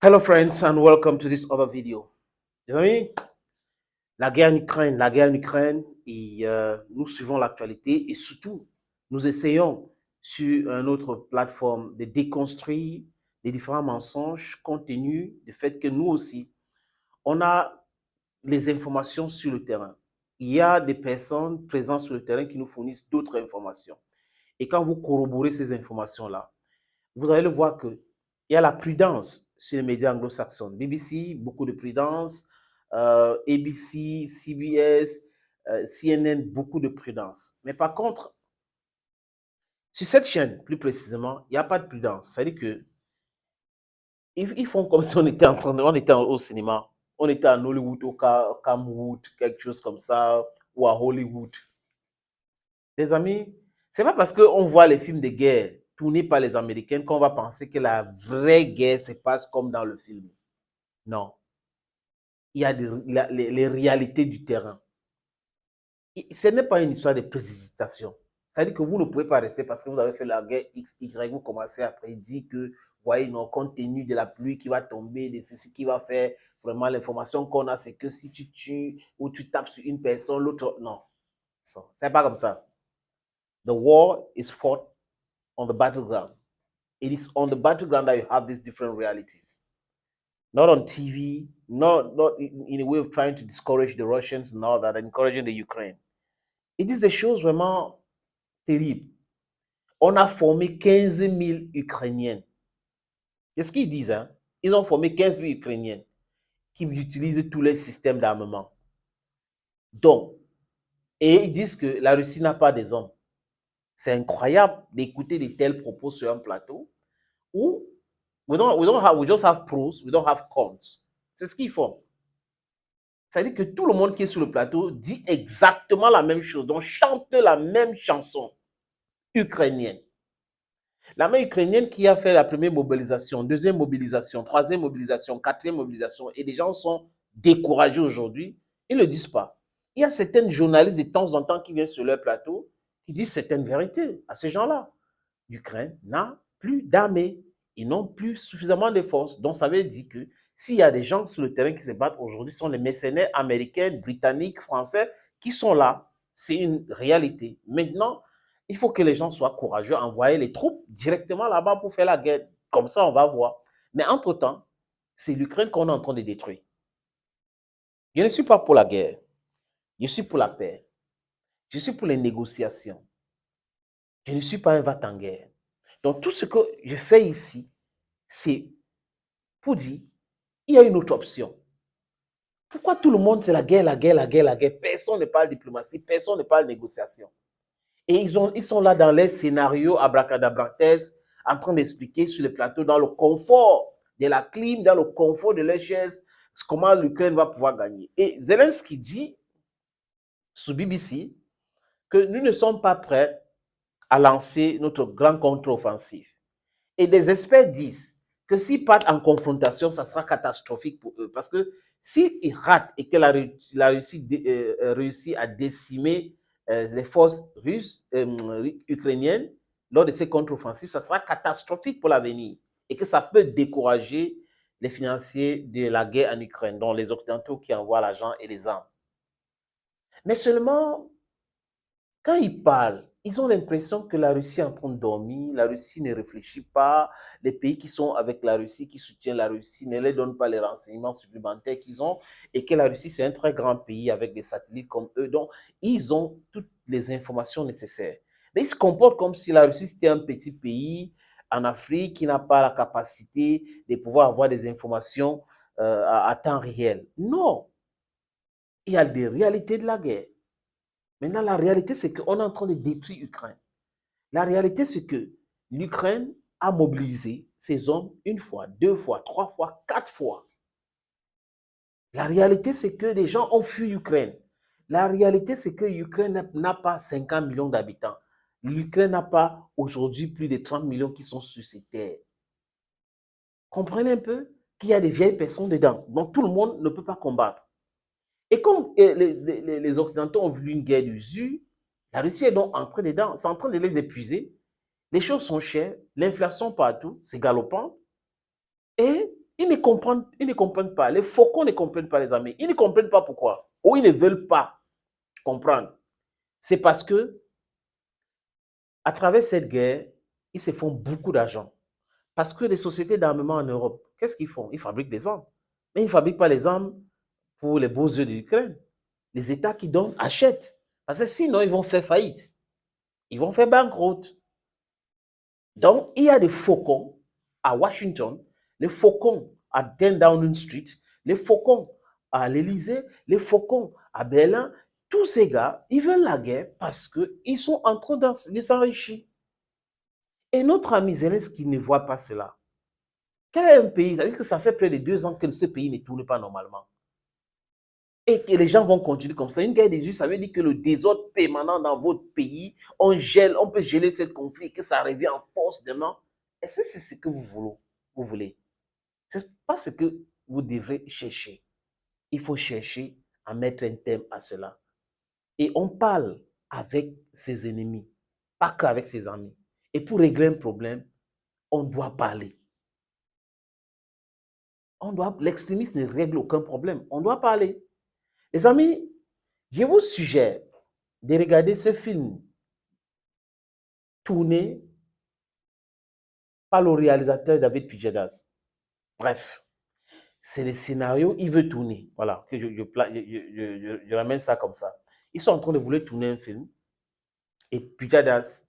Hello friends and welcome to this other video. Les amis, la guerre en Ukraine et nous suivons l'actualité et surtout nous essayons sur une autre plateforme de déconstruire les différents mensonges contenus du fait que nous aussi, on a les informations sur le terrain. Il y a des personnes présentes sur le terrain qui nous fournissent d'autres informations. Et quand vous corroborez ces informations-là, vous allez le voir qu'il y a la prudence sur les médias anglo-saxons. BBC, beaucoup de prudence. ABC, CBS, CNN, beaucoup de prudence. Mais par contre, sur cette chaîne, plus précisément, il n'y a pas de prudence. C'est-à-dire que ils font comme si on était on était au cinéma. On était à Hollywood, au Camwood, quelque chose comme ça, ou à Hollywood. Les amis, c'est pas parce qu'on voit les films de guerre tournés par les Américains qu'on va penser que la vraie guerre se passe comme dans le film. Non. Il y a les réalités du terrain. Ce n'est pas une histoire de précipitation. C'est-à-dire que vous ne pouvez pas rester parce que vous avez fait la guerre X, Y, vous commencez après dire que, voyez, non, compte tenu de la pluie qui va tomber, de ce qui va faire, vraiment, l'information qu'on a, c'est que si tu tues ou tu tapes sur une personne, l'autre, non. C'est pas comme ça. The war is fought on the battleground. It is on the battleground that you have these different realities. Not on TV, not in a way of trying to discourage the Russians and all that, encouraging the Ukraine. It is des choses vraiment terribles. On a formé 15 000 Ukrainiens. C'est ce qu'ils disent, hein? Ils ont formé 15 000 Ukrainiens qui utilisent tous les systèmes d'armement. Donc, et ils disent que la Russie n'a pas des hommes. C'est incroyable d'écouter de tels propos sur un plateau où we just have pros, we don't have cons. C'est ce qu'ils font. C'est-à-dire que tout le monde qui est sur le plateau dit exactement la même chose, donc chante la même chanson ukrainienne. La même ukrainienne qui a fait la première mobilisation, deuxième mobilisation, troisième mobilisation, quatrième mobilisation, et les gens sont découragés aujourd'hui, ils ne le disent pas. Il y a certains journalistes de temps en temps qui viennent sur leur plateau qui disent certaines vérités à ces gens-là. L'Ukraine n'a plus d'armée. Ils n'ont plus suffisamment de forces. Donc, ça veut dire que s'il y a des gens sur le terrain qui se battent aujourd'hui, ce sont les mercenaires américains, britanniques, français qui sont là. C'est une réalité. Maintenant, il faut que les gens soient courageux, envoyer les troupes directement là-bas pour faire la guerre. Comme ça, on va voir. Mais entre-temps, c'est l'Ukraine qu'on est en train de détruire. Je ne suis pas pour la guerre. Je suis pour la paix. Je suis pour les négociations. Je ne suis pas un va-t-en-guerre. Donc, tout ce que je fais ici, c'est pour dire, il y a une autre option. Pourquoi tout le monde, c'est la guerre, la guerre, la guerre, la guerre? Personne ne parle de diplomatie, personne ne parle de négociation. Et ils sont là dans les scénarios abracadabrantes, en train d'expliquer sur le plateau, dans le confort de la clim, dans le confort de leurs chaises, comment l'Ukraine va pouvoir gagner. Et Zelensky dit, sur BBC, que nous ne sommes pas prêts à lancer notre grand contre-offensif. Et des experts disent que s'ils partent en confrontation, ça sera catastrophique pour eux. Parce que s'ils ratent et que la Russie réussit à décimer les forces russes, ukrainiennes, lors de ces contre-offensifs, ça sera catastrophique pour l'avenir. Et que ça peut décourager les financiers de la guerre en Ukraine, dont les Occidentaux qui envoient l'argent et les armes. Mais seulement, quand ils parlent, ils ont l'impression que la Russie est en train de dormir, la Russie ne réfléchit pas, les pays qui sont avec la Russie, qui soutiennent la Russie, ne leur donnent pas les renseignements supplémentaires qu'ils ont, et que la Russie, c'est un très grand pays avec des satellites comme eux, donc ils ont toutes les informations nécessaires. Mais ils se comportent comme si la Russie, c'était un petit pays en Afrique qui n'a pas la capacité de pouvoir avoir des informations à temps réel. Non, il y a des réalités de la guerre. Maintenant, la réalité, c'est qu'on est en train de détruire l'Ukraine. La réalité, c'est que l'Ukraine a mobilisé ses hommes une fois, deux fois, trois fois, quatre fois. La réalité, c'est que les gens ont fui l'Ukraine. La réalité, c'est que l'Ukraine n'a pas 50 millions d'habitants. L'Ukraine n'a pas aujourd'hui plus de 30 millions qui sont sur ces terres. Comprenez un peu qu'il y a des vieilles personnes dedans. Donc, tout le monde ne peut pas combattre. Et comme les Occidentaux ont voulu une guerre d'usure, la Russie est donc entrée dedans, c'est en train de les épuiser. Les choses sont chères, l'inflation partout, c'est galopant. Et Ils ne comprennent pas. Les faucons ne comprennent pas, les amis. Ils ne comprennent pas pourquoi. Ou ils ne veulent pas comprendre. C'est parce que, à travers cette guerre, ils se font beaucoup d'argent. Parce que les sociétés d'armement en Europe, qu'est-ce qu'ils font? Ils fabriquent des armes. Mais ils ne fabriquent pas les armes pour les beaux yeux de l'Ukraine. Les États qui donnent achètent. Parce que sinon, ils vont faire faillite. Ils vont faire banqueroute. Donc, il y a des faucons à Washington, les faucons à 10 Downing Street, les faucons à l'Élysée, les faucons à Berlin. Tous ces gars, ils veulent la guerre parce qu'ils sont en train de s'enrichir. Et notre ami Zelensky ne voit pas cela. Quel est un pays? C'est-à-dire que ça fait près de 2 ans que ce pays ne tourne pas normalement. Et que les gens vont continuer comme ça. Une guerre des yeux, ça veut dire que le désordre permanent dans votre pays, on peut geler ce conflit et que ça revient en force demain. Est-ce que c'est ce que vous voulez? Ce n'est pas ce que vous devrez chercher. Il faut chercher à mettre un terme à cela. Et on parle avec ses ennemis, pas qu'avec ses amis. Et pour régler un problème, on doit parler. L'extrémisme ne règle aucun problème. On doit parler. Les amis, je vous suggère de regarder ce film tourné par le réalisateur David Pujadas. Bref, c'est le scénario, il veut tourner. Voilà, que je ramène ça comme ça. Ils sont en train de vouloir tourner un film et Pujadas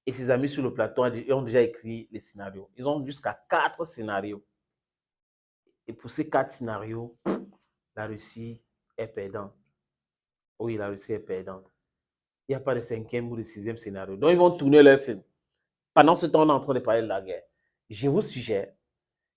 et ses amis sur le plateau ont déjà écrit les scénarios. Ils ont jusqu'à 4 scénarios. Et pour ces 4 scénarios, la Russie est perdante. Oui, la Russie est perdante. Il n'y a pas de 5e ou de 6e scénario. Donc, ils vont tourner leur film. Pendant ce temps, on est en train de parler de la guerre. Je vous suggère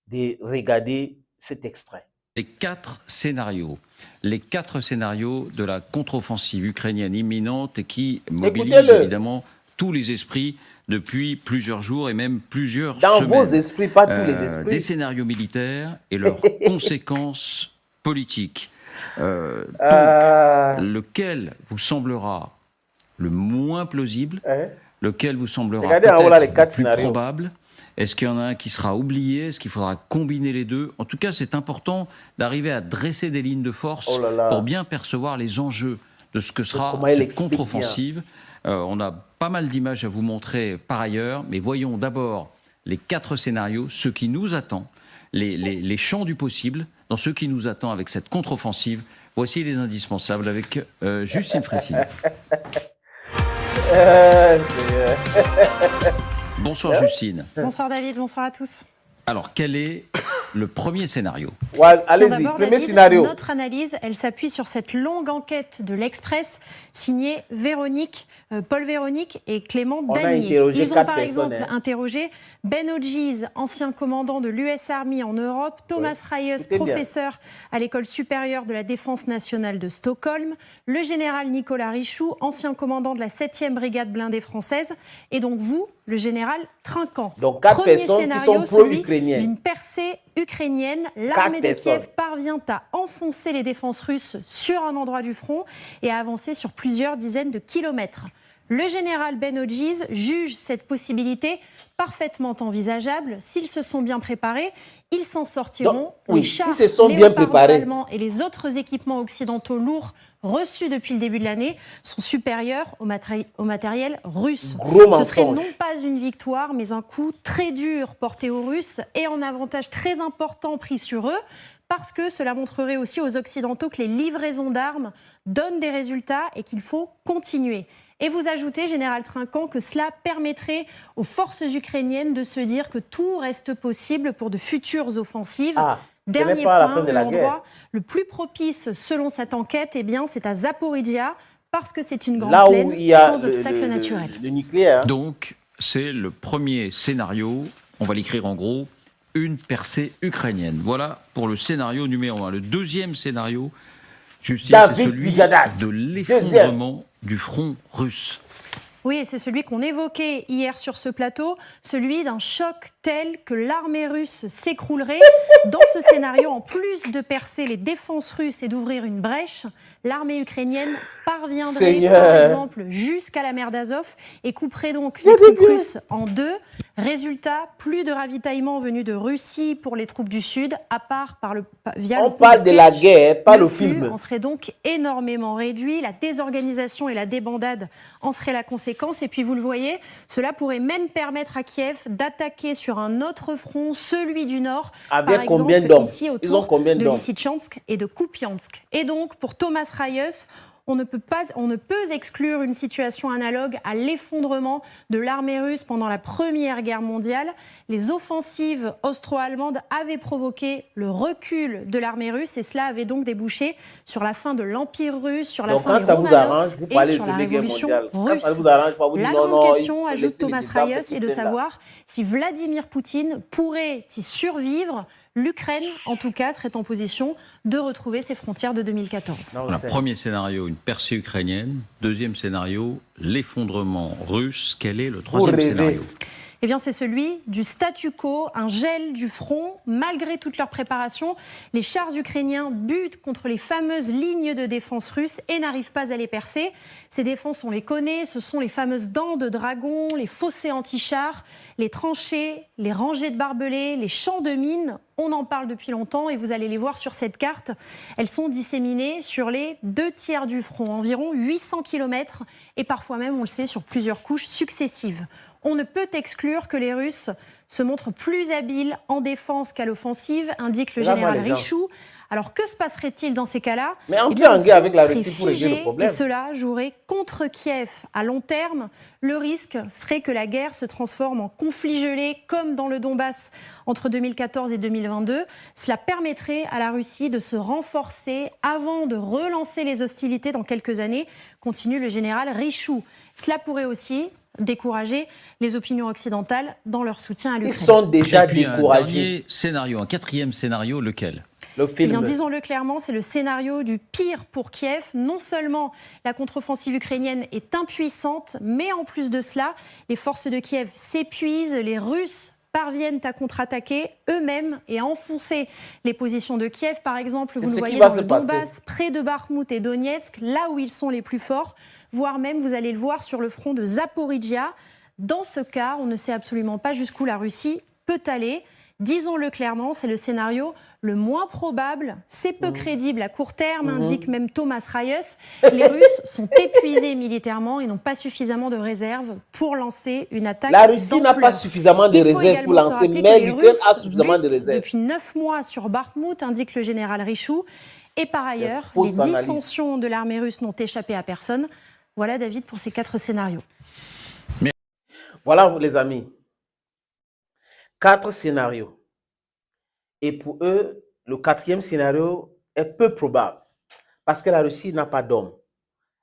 de regarder cet extrait. Les 4 scénarios de la contre-offensive ukrainienne imminente et qui mobilise évidemment tous les esprits depuis plusieurs jours et même plusieurs semaines. Dans vos esprits, pas tous les esprits. Des scénarios militaires et leurs conséquences politiques. Donc, lequel vous semblera le moins plausible, lequel vous semblera peut-être le plus probable? Est-ce qu'il y en a un qui sera oublié? Est-ce qu'il faudra combiner les deux? En tout cas, c'est important d'arriver à dresser des lignes de force pour bien percevoir les enjeux de ce que sera cette contre-offensive. On a pas mal d'images à vous montrer par ailleurs, mais voyons d'abord les 4 scénarios, ce qui nous attend, les champs du possible, dans ce qui nous attend avec cette contre-offensive. Voici les indispensables avec Justine Frécy. Bonsoir Justine. Bonsoir David, bonsoir à tous. Alors, quel est le premier scénario? Allez-y, premier scénario. Notre analyse, elle s'appuie sur cette longue enquête de l'Express signée Paul Véronique et Clément Danier. Ils ont par exemple interrogé Ben Hodges, ancien commandant de l'US Army en Europe, Thomas Reyes, professeur à l'École supérieure de la défense nationale de Stockholm, le général Nicolas Richoux, ancien commandant de la 7e brigade blindée française, et donc vous, le général Trinquant. Donc 4 personnes qui sont pro-ukrainiennes. D'une percée ukrainienne, l'armée de Kiev parvient à enfoncer les défenses russes sur un endroit du front et à avancer sur plusieurs dizaines de kilomètres. Le général Ben Hodges juge cette possibilité parfaitement envisageable. S'ils se sont bien préparés, ils s'en sortiront. Donc, les chars, si se sont bien préparés, allemands et les autres équipements occidentaux lourds reçus depuis le début de l'année sont supérieurs au matériel russe. Ce serait non pas une victoire, mais un coup très dur porté aux Russes et un avantage très important pris sur eux, parce que cela montrerait aussi aux Occidentaux que les livraisons d'armes donnent des résultats et qu'il faut continuer. Et vous ajoutez, général Trinquant, que cela permettrait aux forces ukrainiennes de se dire que tout reste possible pour de futures offensives. Dernier point, l'endroit le plus propice selon cette enquête, eh bien, c'est à Zaporizhia, parce que c'est une grande plaine sans obstacle naturel. Le nucléaire. Donc, c'est le premier scénario, on va l'écrire en gros, une percée ukrainienne. Voilà pour le scénario numéro 1. Le deuxième scénario, Justine, c'est celui de l'effondrement du front russe. Oui, c'est celui qu'on évoquait hier sur ce plateau, celui d'un choc tel que l'armée russe s'écroulerait. Dans ce scénario, en plus de percer les défenses russes et d'ouvrir une brèche, l'armée ukrainienne parviendrait, par exemple, jusqu'à la mer d'Azov et couperait donc les troupes russes en deux. Résultat, plus de ravitaillement venu de Russie pour les troupes du Sud, à part via on parle de la guerre, pas le film. On serait donc énormément réduit. La désorganisation et la débandade en seraient la conséquence. Et puis, vous le voyez, cela pourrait même permettre à Kiev d'attaquer sur un autre front, celui du Nord, avec par combien exemple, d'hommes? ici autour de Lysychansk et de Kupiansk. Et donc, pour Thomas Reyes, on ne peut exclure une situation analogue à l'effondrement de l'armée russe pendant la Première Guerre mondiale. Les offensives austro-allemandes avaient provoqué le recul de l'armée russe et cela avait donc débouché sur la fin de l'Empire russe, sur la fin des Romanov et sur la Révolution russe. La grande question, ajoute Thomas Reyes, est de savoir si Vladimir Poutine pourrait y survivre. L'Ukraine, en tout cas, serait en position de retrouver ses frontières de 2014. Premier scénario, une percée ukrainienne. Deuxième scénario, l'effondrement russe. Quel est le troisième scénario ? Eh bien, c'est celui du statu quo, un gel du front. Malgré toute leur préparation, les chars ukrainiens butent contre les fameuses lignes de défense russes et n'arrivent pas à les percer. Ces défenses, on les connaît, ce sont les fameuses dents de dragon, les fossés anti-chars, les tranchées, les rangées de barbelés, les champs de mines. On en parle depuis longtemps et vous allez les voir sur cette carte. Elles sont disséminées sur les 2/3 du front, environ 800 km et parfois même, on le sait, sur plusieurs couches successives. On ne peut exclure que les Russes se montrent plus habiles en défense qu'à l'offensive, indique le général Richoux. Alors que se passerait-il dans ces cas-là? Mais entrer en guerre avec la Russie pour régler le problème. Et cela jouerait contre Kiev. À long terme, le risque serait que la guerre se transforme en conflit gelé, comme dans le Donbass entre 2014 et 2022. Cela permettrait à la Russie de se renforcer avant de relancer les hostilités dans quelques années, continue le général Richoux. Cela pourrait aussi décourager les opinions occidentales dans leur soutien à l'Ukraine. Ils sont déjà découragés. Un quatrième scénario, lequel ? Le film. Eh bien, disons-le clairement, c'est le scénario du pire pour Kiev. Non seulement la contre-offensive ukrainienne est impuissante, mais en plus de cela, les forces de Kiev s'épuisent, les Russes parviennent à contre-attaquer eux-mêmes et à enfoncer les positions de Kiev. Par exemple, vous le voyez dans le Donbass, près de Bakhmout et Donetsk, là où ils sont les plus forts, voire même, vous allez le voir, sur le front de Zaporijia. Dans ce cas, on ne sait absolument pas jusqu'où la Russie peut aller. Disons-le clairement, c'est le scénario le moins probable. C'est peu crédible à court terme, indique même Thomas Reyes. Les Russes sont épuisés militairement et n'ont pas suffisamment de réserves pour lancer une attaque d'ampleur. La Russie n'a pas suffisamment de réserves pour lancer, mais l'Ukraine a suffisamment de réserves. Depuis 9 mois sur Bakhmout, indique le général Richoux. Et par ailleurs, les dissensions de l'armée russe n'ont échappé à personne. Voilà, David, pour ces 4 scénarios. Voilà, les amis. 4 scénarios. Et pour eux, le 4e scénario est peu probable. Parce que la Russie n'a pas d'hommes.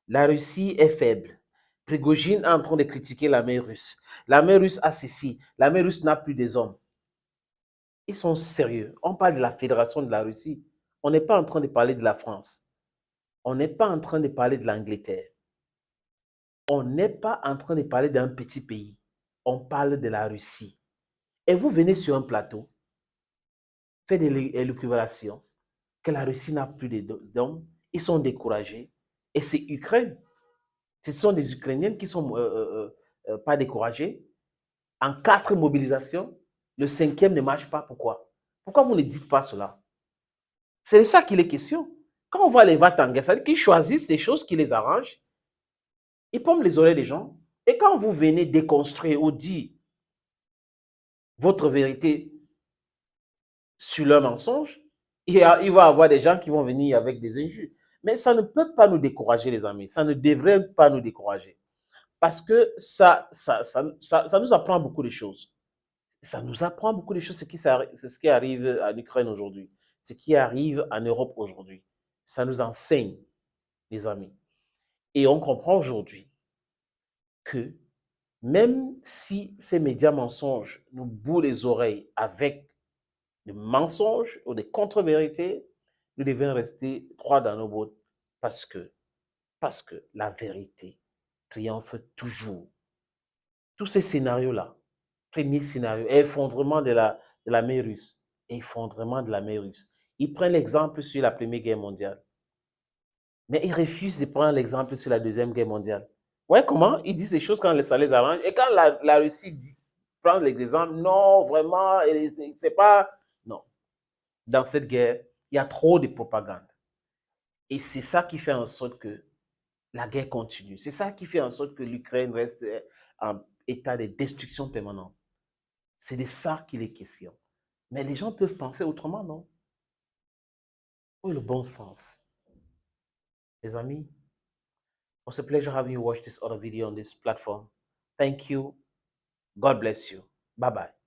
La Russie est faible. Prigojine est en train de critiquer l'armée russe. L'armée russe a ceci. L'armée russe n'a plus des hommes. Ils sont sérieux. On parle de la fédération de la Russie. On n'est pas en train de parler de la France. On n'est pas en train de parler de l'Angleterre. On n'est pas en train de parler d'un petit pays. On parle de la Russie. Et vous venez sur un plateau, faites des élucubrations, que la Russie n'a plus d'hommes, ils sont découragés. Et c'est Ukraine. Ce sont des Ukrainiennes qui ne sont pas découragées. En 4 mobilisations, le 5e ne marche pas. Pourquoi? Pourquoi vous ne dites pas cela? C'est de ça qu'il est question. Quand on voit les va-t-en-guerre, ça veut dire qu'ils choisissent des choses qui les arrangent. Ils pompent les oreilles des gens. Et quand vous venez déconstruire ou dire votre vérité sur leur mensonge, il va y avoir des gens qui vont venir avec des injures. Mais ça ne peut pas nous décourager, les amis. Ça ne devrait pas nous décourager. Parce que ça nous apprend beaucoup de choses. Ça nous apprend beaucoup de choses, c'est ce qui arrive en Ukraine aujourd'hui. Ce qui arrive en Europe aujourd'hui. Ça nous enseigne, les amis. Et on comprend aujourd'hui que même si ces médias mensonges nous bouent les oreilles avec des mensonges ou des contre-vérités, nous devons rester droits dans nos bottes parce que la vérité triomphe toujours. Tous ces scénarios-là, premier scénario, effondrement de la mer russe, effondrement de la mer russe. Ils prennent l'exemple sur la Première Guerre mondiale. Mais ils refusent de prendre l'exemple sur la Deuxième Guerre mondiale. Ouais, comment? Ils disent des choses quand ça les arrange. Et quand la Russie prend l'exemple, non, vraiment, c'est pas... Non. Dans cette guerre, il y a trop de propagande. Et c'est ça qui fait en sorte que la guerre continue. C'est ça qui fait en sorte que l'Ukraine reste en état de destruction permanente. C'est de ça qu'il est question. Mais les gens peuvent penser autrement, non? Où est le bon sens? Les amis, it was a pleasure having you watch this other video on this platform. Thank you. God bless you. Bye-bye.